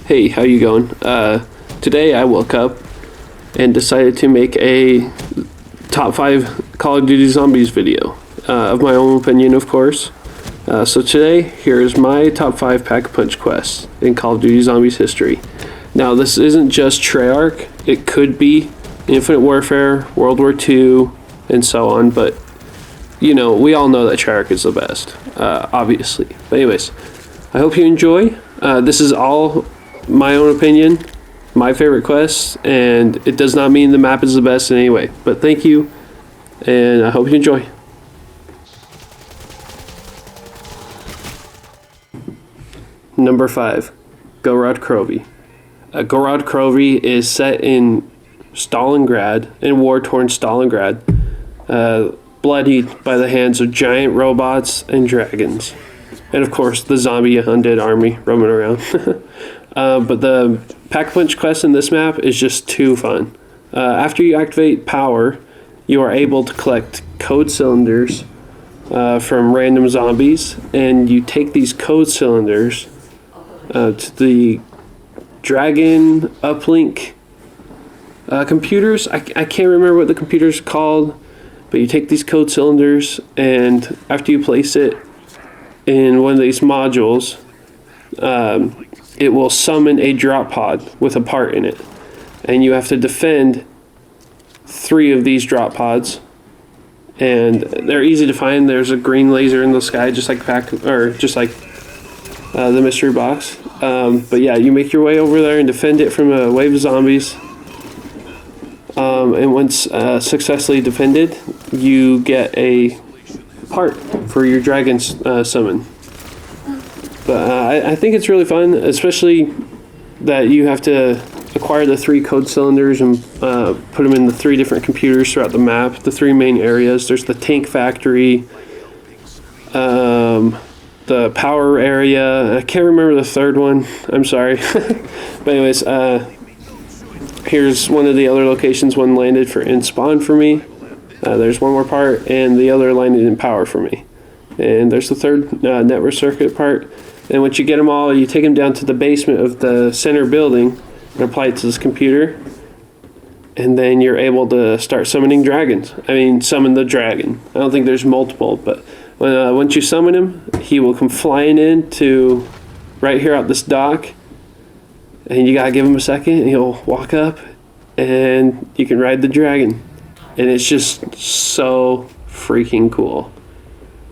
Hey, how you going? Today I woke up and decided to make a top 5 Call of Duty Zombies video, of my own opinion, of course. So today, here's my top 5 Pack-A-Punch quests in Call of Duty Zombies history. Now, this isn't just Treyarch, it could be Infinite Warfare, World War II, and so on, but, you know, we all know that Treyarch is the best, obviously. But anyways, I hope you enjoy. This is all my own opinion, my favorite quests, and it does not mean the map is the best in any way. But thank you, and I hope you enjoy. Number 5, Gorodkov. Gorodkov is set in Stalingrad, in war-torn Stalingrad, bloodied by the hands of giant robots and dragons. And of course, the zombie undead army roaming around. But the Pack-A-Punch quest in this map is just too fun. After you activate power, you are able to collect code cylinders from random zombies, and you take these code cylinders to the Dragon Uplink computers. I can't remember what the computer's called, but you take these code cylinders, and after you place it in one of these modules, it will summon a drop pod with a part in it, and you have to defend 3 of these drop pods, and they're easy to find. There's a green laser in the sky, just like the mystery box. But yeah, you make your way over there and defend it from a wave of zombies. And once successfully defended, you get a part for your dragon summon. But I think it's really fun, especially that you have to acquire the 3 code cylinders and put them in the 3 different computers throughout the map, the 3 main areas. There's the tank factory, the power area. I can't remember the 3rd one. I'm sorry. But anyways, here's one of the other locations. One landed in spawn for me. There's one more part, and the other landed in power for me. And there's the 3rd network circuit part. And once you get them all, you take them down to the basement of the center building and apply it to this computer. And then you're able to start summoning dragons. I mean, summon the dragon. I don't think there's multiple, but once you summon him, he will come flying in to right here out this dock. And you gotta give him a second, and he'll walk up, and you can ride the dragon. And it's just so freaking cool.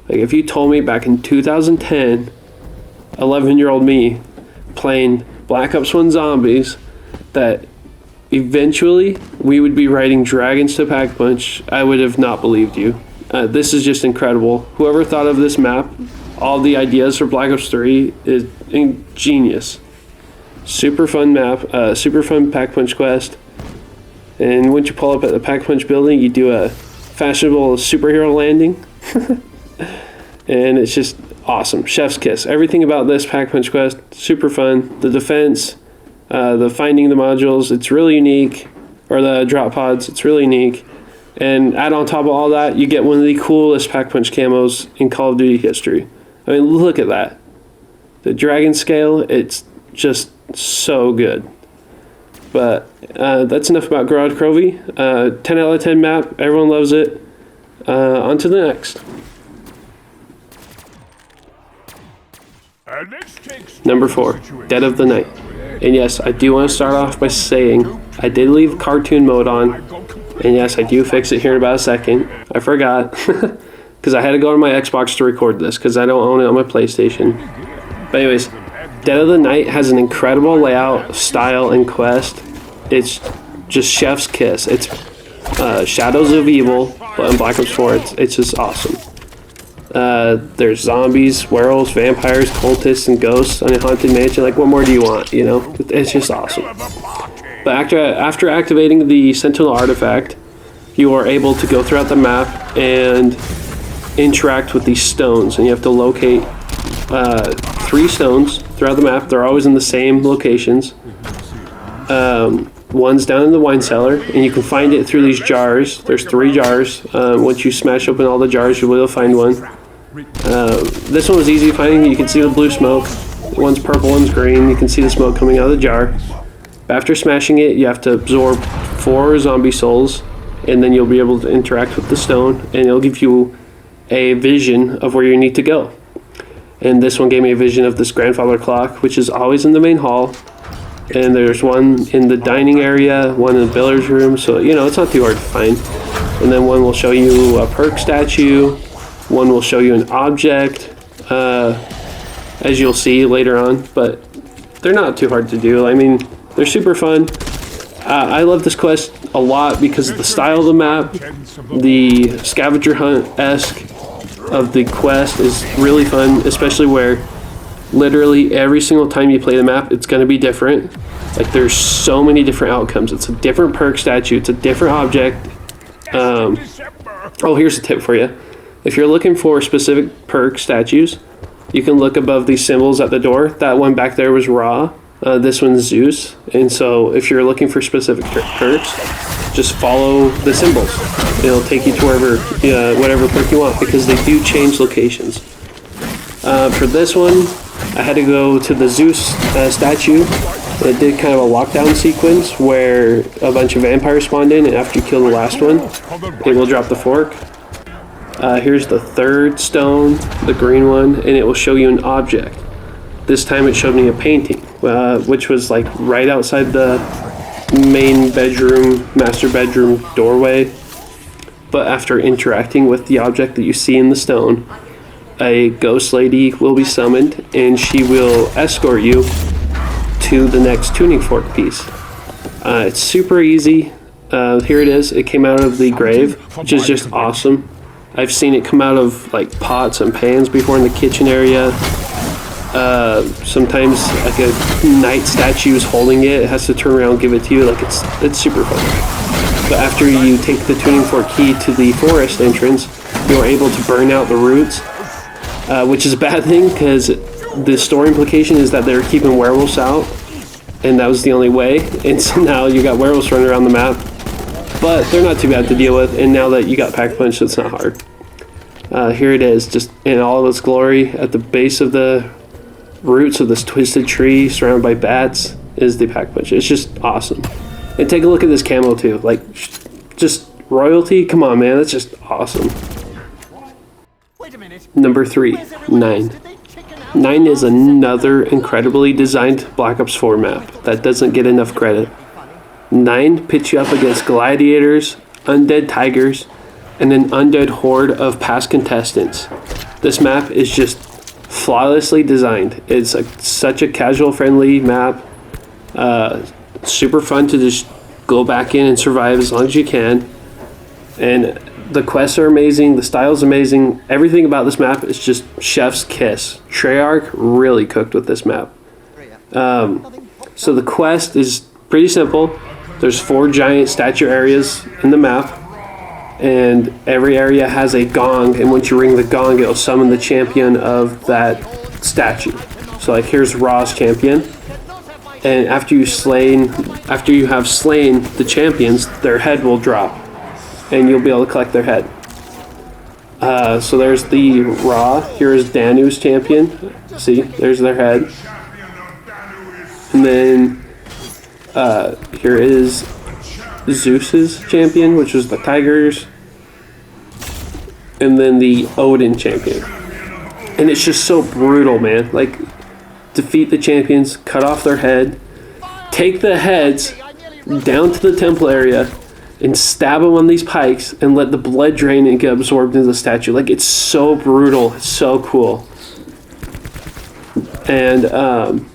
Like, if you told me back in 2010, 11-year-old me playing Black Ops 1 Zombies, that eventually we would be riding dragons to Pack-A-Punch, I would have not believed you. This is just incredible. Whoever thought of this map, all the ideas for Black Ops 3 is genius. Super fun map, super fun Pack-A-Punch quest. And once you pull up at the Pack-A-Punch building, you do a fashionable superhero landing. And it's just awesome. Chef's kiss. Everything about this Pack-A-Punch quest, super fun. The defense, the finding the modules, it's really unique. Or the drop pods, it's really unique. And add on top of all that, you get one of the coolest Pack-A-Punch camos in Call of Duty history. I mean, look at that. The dragon scale, it's just so good. But that's enough about Gorodkov. 10 out of 10 map, everyone loves it. On to the next. Number 4, Dead of the Night. And yes, I do want to start off by saying I did leave cartoon mode on, and yes, I do fix it here in about a second. I forgot, because I had to go on my Xbox to record this, because I don't own it on my PlayStation. But anyways, Dead of the Night has an incredible layout, style, and quest. It's just chef's kiss. It's Shadows of Evil, but in Black Ops 4, it's just awesome. There's zombies, werewolves, vampires, cultists, and ghosts on a haunted mansion. Like, what more do you want, you know? It's just awesome. But after activating the Sentinel artifact, you are able to go throughout the map and interact with these stones. And you have to locate 3 stones throughout the map. They're always in the same locations. One's down in the wine cellar, and you can find it through these jars. There's 3 jars. Once you smash open all the jars, you will find one. This one was easy finding. You can see the blue smoke. One's purple, one's green. You can see the smoke coming out of the jar. After smashing it, you have to absorb 4 zombie souls, and then you'll be able to interact with the stone, and it'll give you a vision of where you need to go. And this one gave me a vision of this grandfather clock, which is always in the main hall. And there's one in the dining area, one in the billiards room, so you know, it's not too hard to find. And then one will show you a perk statue, one will show you an object, as you'll see later on, but they're not too hard to do. I mean, they're super fun. I love this quest a lot because of the style of the map. The scavenger hunt-esque of the quest is really fun, especially where literally every single time you play the map, it's going to be different. Like, there's so many different outcomes. It's a different perk statue. It's a different object. Oh, here's a tip for you. If you're looking for specific perk statues, you can look above these symbols at the door. That one back there was Ra. This one's Zeus. And so if you're looking for specific perks, just follow the symbols. It'll take you to wherever, whatever perk you want, because they do change locations. For this one, I had to go to the Zeus statue. It did kind of a lockdown sequence where a bunch of vampires spawned in, and after you kill the last one, it will drop the fork. Here's the third stone, the green one, and it will show you an object. This time it showed me a painting, which was like right outside the main bedroom, master bedroom doorway. But after interacting with the object that you see in the stone, a ghost lady will be summoned, and she will escort you to the next tuning fork piece. It's super easy. Here it is. It came out of the grave, which is just awesome. I've seen it come out of like pots and pans before in the kitchen area. Sometimes like a knight statue is holding it. It has to turn around and give it to you. Like, it's super fun. But after you take the tuning fork key to the forest entrance, you're able to burn out the roots, which is a bad thing because the story implication is that they're keeping werewolves out, and that was the only way. And so now you got werewolves running around the map, but they're not too bad to deal with. And now that you got Pack-A-Punch, it's not hard. Here it is, just in all of its glory, at the base of the roots of this twisted tree surrounded by bats is the Pack-A-Punch. It's just awesome. And take a look at this camo too. Like, just royalty. Come on, man, that's just awesome. Number 3, 9. 9 is another incredibly designed Black Ops 4 map that doesn't get enough credit. 9 pits you up against gladiators, undead tigers, and an undead horde of past contestants. This map is just flawlessly designed. It's such a casual friendly map. Super fun to just go back in and survive as long as you can. And the quests are amazing, the style's amazing. Everything about this map is just chef's kiss. Treyarch really cooked with this map. So the quest is pretty simple. There's 4 giant statue areas in the map, and every area has a gong, and once you ring the gong, it'll summon the champion of that statue. So like, here's Ra's champion, and after you have slain the champions, their head will drop, and you'll be able to collect their head. So there's the Ra. Here is Danu's champion. See, there's their head. And then here is Zeus's champion, which was the tigers. And then the Odin champion. And it's just so brutal, man. Like, defeat the champions, cut off their head, take the heads down to the temple area, and stab them on these pikes, and let the blood drain and get absorbed into the statue. Like, it's so brutal. It's so cool. And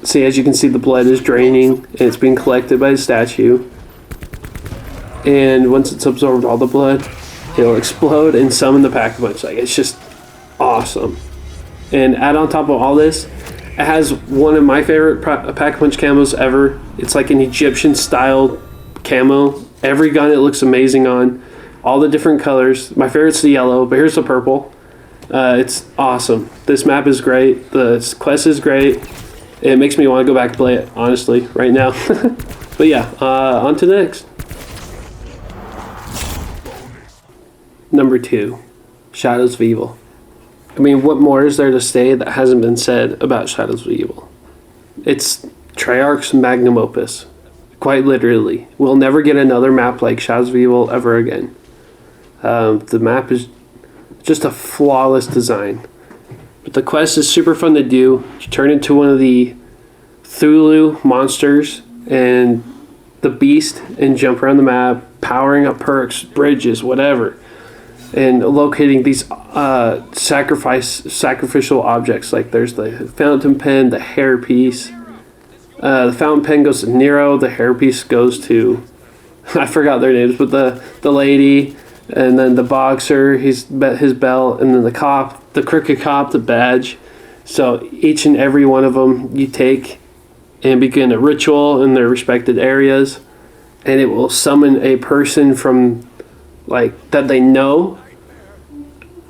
see, as you can see, the blood is draining, and it's being collected by the statue. And once it's absorbed all the blood, it'll explode and summon the Pack-A-Punch. Like, it's just awesome. And add on top of all this, it has one of my favorite Pack-A-Punch camos ever. It's like an Egyptian style camo. Every gun it looks amazing on. All the different colors. My favorite's the yellow, but here's the purple. It's awesome. This map is great. The quest is great. It makes me want to go back and play it, honestly, right now. But yeah, on to the next. Number 2, Shadows of Evil. I mean, what more is there to say that hasn't been said about Shadows of Evil? It's Treyarch's magnum opus. Quite literally. We'll never get another map like Shadows of Evil ever again. The map is just a flawless design. But the quest is super fun to do. You turn into one of the Cthulhu monsters and the beast and jump around the map, powering up perks, bridges, whatever. And locating these sacrificial objects. Like there's the fountain pen, the hairpiece. The fountain pen goes to Nero. The hairpiece goes to, I forgot their names, but the lady, and then the boxer, his belt, and then the cop, the crooked cop, the badge. So each and every one of them you take and begin a ritual in their respected areas, and it will summon a person from, like, that they know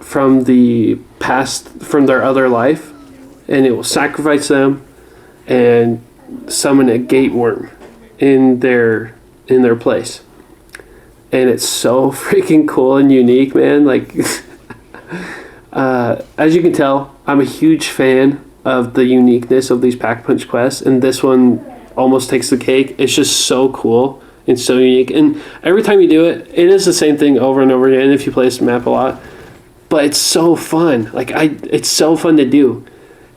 from the past, from their other life, and it will sacrifice them and summon a gate worm in their place. And it's so freaking cool and unique, man. Like, as you can tell, I'm a huge fan of the uniqueness of these Pack-A-Punch quests, and this one almost takes the cake. It's just so cool and so unique. And every time you do it, it is the same thing over and over again if you play this map a lot. But it's so fun. Like, it's so fun to do.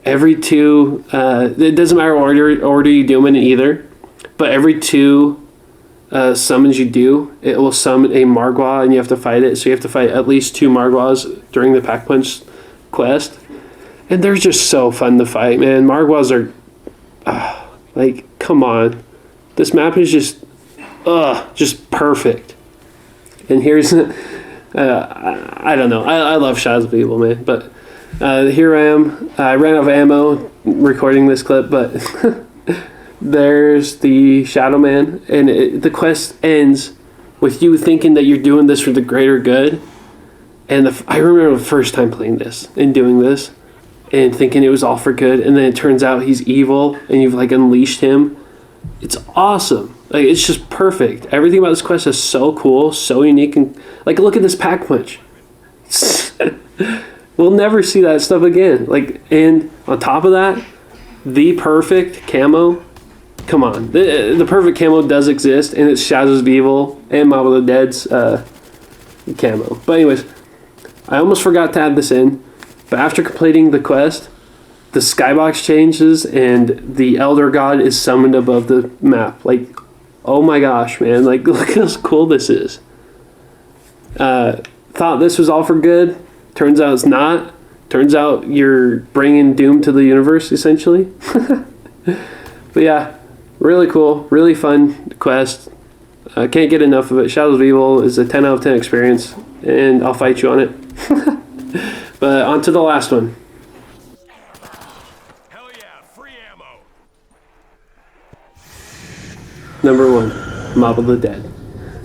Every two, it doesn't matter what order you do them in either, but every two summons you do, it will summon a Margwa and you have to fight it. So you have to fight at least 2 Margwas during the Pack-A-Punch quest. And they're just so fun to fight, man. Margwas are, like, come on. This map is just perfect. And here's, I don't know. I love Shadows of Evil, man. But here I am. I ran out of ammo recording this clip, but there's the Shadow Man, and the quest ends with you thinking that you're doing this for the greater good. And I remember the first time playing this and doing this and thinking it was all for good, and then it turns out he's evil and you've, like, unleashed him. It's awesome. Like, it's just perfect. Everything about this quest is so cool, so unique, and, like, look at this Pack-A-Punch. We'll never see that stuff again. Like, and on top of that, the perfect camo. Come on, the perfect camo does exist, and it's Shadows of Evil and Mob of the Dead's camo. But anyways, I almost forgot to add this in, but after completing the quest, the skybox changes and the Elder God is summoned above the map. Like, oh my gosh, man! Like, look at how cool this is. Thought this was all for good. Turns out it's not. Turns out you're bringing doom to the universe, essentially. But yeah, really cool, really fun quest. I can't get enough of it. Shadows of Evil is a 10 out of 10 experience, and I'll fight you on it. But on to the last one. Hell yeah, free ammo. Number 1, Mob of the Dead.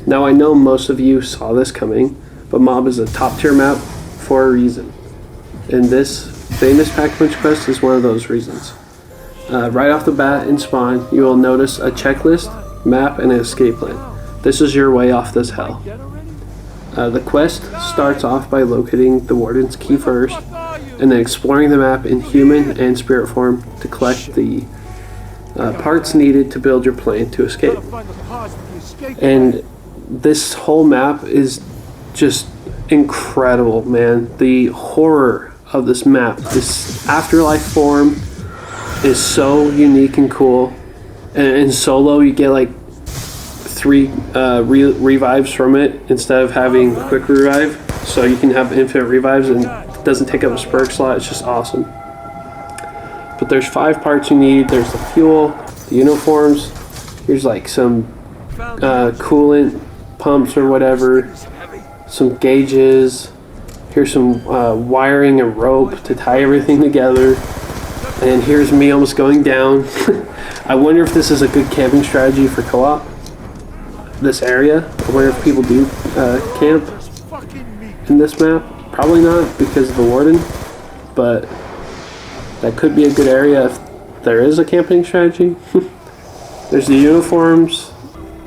Now I know most of you saw this coming, but Mob is a top tier map for a reason. And this famous Pack-A-Punch quest is one of those reasons. Right off the bat in spawn, you will notice a checklist, map, and an escape plan. This is your way off this hell. The quest starts off by locating the Warden's key first, and then exploring the map in human and spirit form to collect the parts needed to build your plane to escape. And this whole map is just incredible, man. The horror of this map, this afterlife form, is so unique and cool. And in solo, you get like 3 revives from it instead of having quick revive, so you can have infinite revives and it doesn't take up a perk slot. It's just awesome. But there's 5 parts you need. There's the fuel, the uniforms. Here's like some coolant pumps or whatever, some gauges. Here's some wiring and rope to tie everything together. And here's me almost going down. I wonder if this is a good camping strategy for co-op. This area. I wonder if people do camp in this map. Probably not because of the Warden, but that could be a good area if there is a camping strategy. There's the uniforms,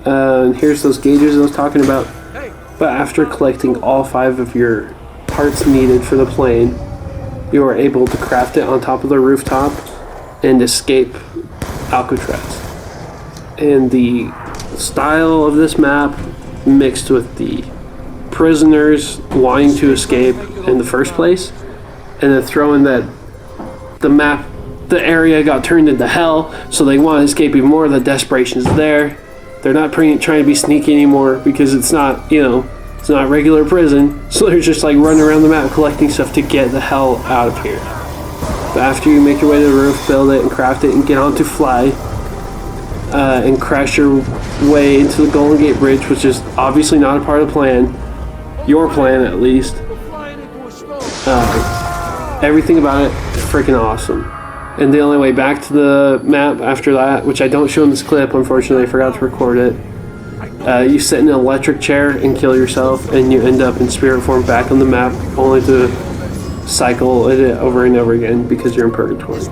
and here's those gauges I was talking about. But after collecting all 5 of your parts needed for the plane, you are able to craft it on top of the rooftop and escape Alcatraz. And the style of this map, mixed with the prisoners wanting to escape in the first place, and then throw in that the area got turned into hell, so they want to escape even more. The desperation is there. They're not trying to be sneaky anymore because it's not, it's not regular prison. So they're just like running around the map collecting stuff to get the hell out of here. But after you make your way to the roof, build it and craft it and get on to fly, and crash your way into the Golden Gate Bridge, which is obviously not a part of the plan. Your plan, at least. Everything about it is freaking awesome. And the only way back to the map after that, which I don't show in this clip, unfortunately I forgot to record it, you sit in an electric chair and kill yourself, and you end up in spirit form back on the map, only to cycle it over and over again because you're in purgatory.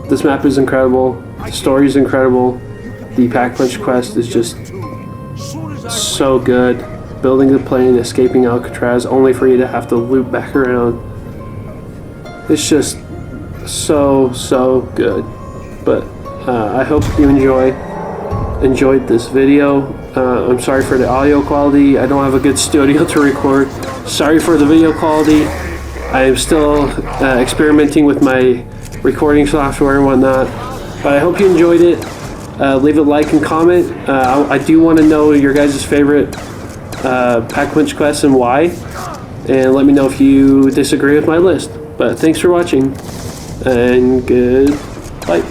This map is incredible, the story is incredible, the Pack-A-Punch quest is just so good. Building the plane, escaping Alcatraz, only for you to have to loop back around. It's just so good. But I hope you enjoyed this video. I'm sorry for the audio quality. I don't have a good studio to record. Sorry for the video quality. I am still experimenting with my recording software and whatnot. But I hope you enjoyed it. Leave a like and comment. I do want to know your guys' favorite Pack-A-Punch quests and why. And let me know if you disagree with my list. But thanks for watching. And goodbye.